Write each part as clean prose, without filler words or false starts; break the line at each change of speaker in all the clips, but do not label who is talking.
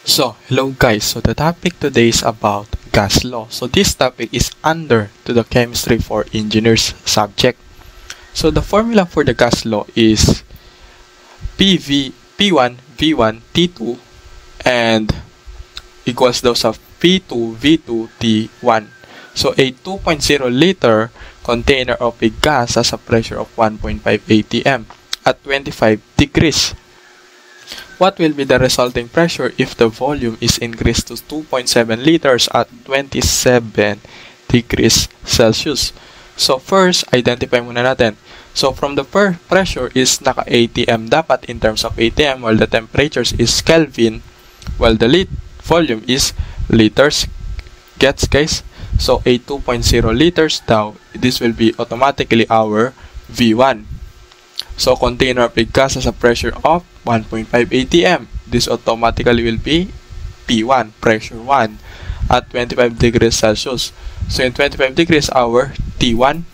So, hello guys. So, the topic today is about gas law. So, this topic is under to the chemistry for engineers subject. So, the formula for the gas law is P1 V1 T2 and equals those of P2 V2 T1. So, a 2.0 liter container of a gas has a pressure of 1.5 atm at 25 degrees. What will be the resulting pressure if the volume is increased to 2.7 liters at 27 degrees Celsius? So first, identify muna natin. So from the pressure is naka-atm dapat in terms of atm, while the temperature is Kelvin, while the volume is liters. Gets guys? So a 2.0 liters daw, this will be automatically our V1. So container of a gas has a pressure of 1.5 atm. This automatically will be P1, pressure 1, at 25 degrees Celsius. So in 25 degrees our T1.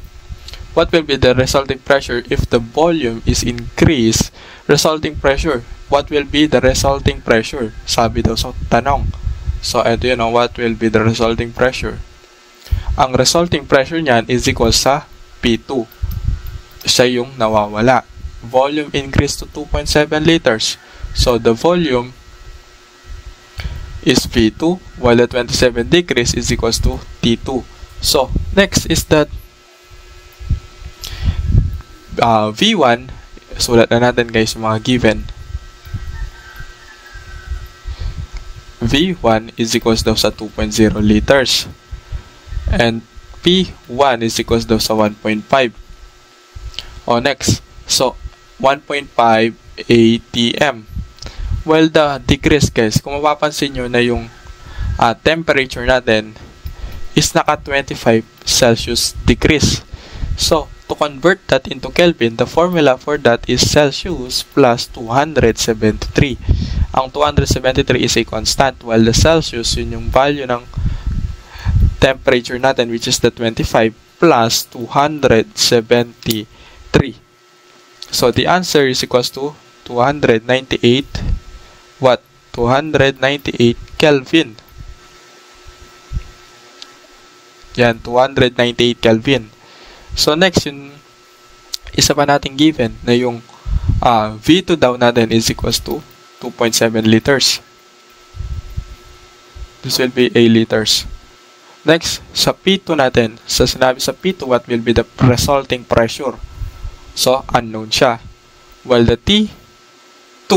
What will be the resulting pressure if the volume is increased? Resulting pressure. What will be the resulting pressure? Sabi daw sa tanong. So ito yun, what will be the resulting pressure? Ang resulting pressure niyan is equal sa P2. Siya yung nawawala. Volume increased to 2.7 liters. So the volume is V2 while the 27 degrees is equals to T2. So next is that V1. Sulat na natin guys mga given. V1 is equals daw sa 2.0 liters. And P1 is equals daw sa 1.5. Next. So 1.5 atm. Well, the degrees guys, kung mapapansin nyo na yung temperature natin is naka 25 Celsius degrees. So, to convert that into Kelvin, the formula for that is Celsius plus 273. Ang 273 is a constant, while the Celsius, yun yung value ng temperature natin, which is the 25 plus 273. So the answer is equals to 298 what? 298 Kelvin. Yan, 298 Kelvin. So next, yung isa pa nating given na yung V2 daw natin is equals to 2.7 liters. This will be 8 liters. Next, sa P2 natin, sa sinabi sa P2, what will be the resulting pressure? So, unknown siya. Well, the T2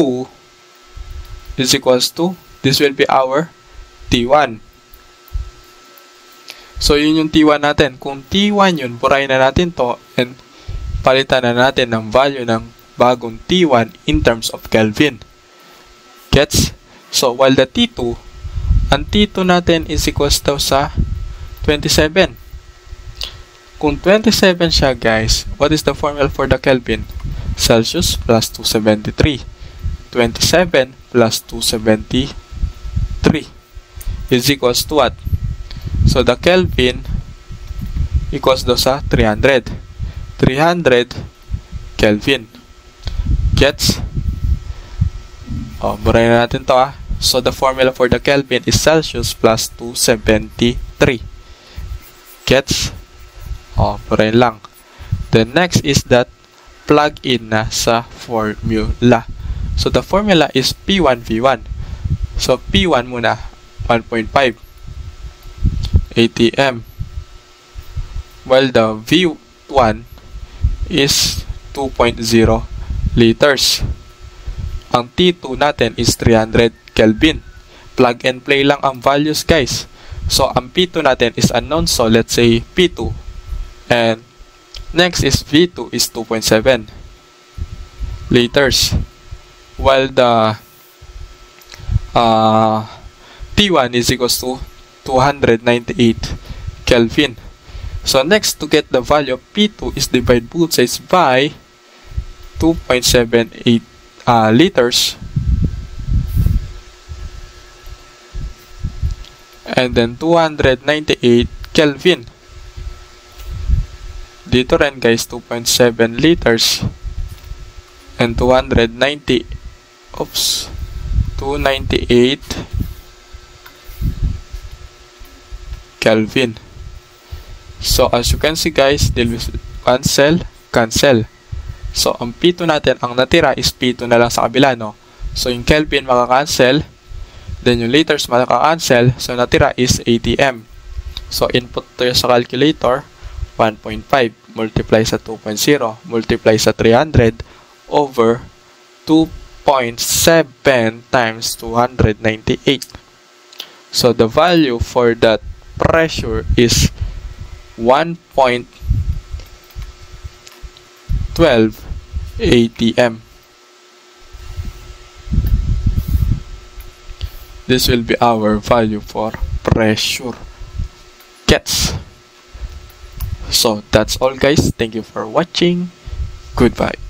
is equals to, this will be our T1. So, yun yung T1 natin. Kung T1 yun, burahin na natin to and palitan na natin ng value ng bagong T1 in terms of Kelvin. Gets? So, while the T2, ang T2 natin is equals daw sa 27. Kung 27 siya guys, what is the formula for the Kelvin? Celsius plus 273. 27 plus 273 is equals to what? So the Kelvin equals daw sa 300. 300 Kelvin. Gets? Burahin na natin to . So the formula for the Kelvin is Celsius plus 273. Gets? Burahin lang. The next is that plug in na sa formula. So the formula is P1 V1. So P1 muna 1.5 atm, while the V1 is 2.0 liters. Ang T2 natin is 300 Kelvin. Plug and play lang ang values guys. So ang P2 natin is unknown, so let's say P2. And next is V2 is 2.7 liters, while the T1 is equals to 298 Kelvin. So next, to get the value of P2 is divide both sides by 2.78 liters, and then 298 Kelvin. Dito rin guys, 2.7 liters and 298 Kelvin. So, as you can see guys, they will cancel. So, ang P2 natin, ang natira is P2 na lang sa kabila, no? So, yung Kelvin makakancel, then yung liters makakancel, so natira is ATM. So, input tayo sa calculator, 1.5 multiply sa 2.0 multiply sa 300 over 2.7 times 298. So, the value for that pressure is 1.12 ATM. This will be our value for pressure. Gets. So, that's all guys. Thank you for watching. Goodbye.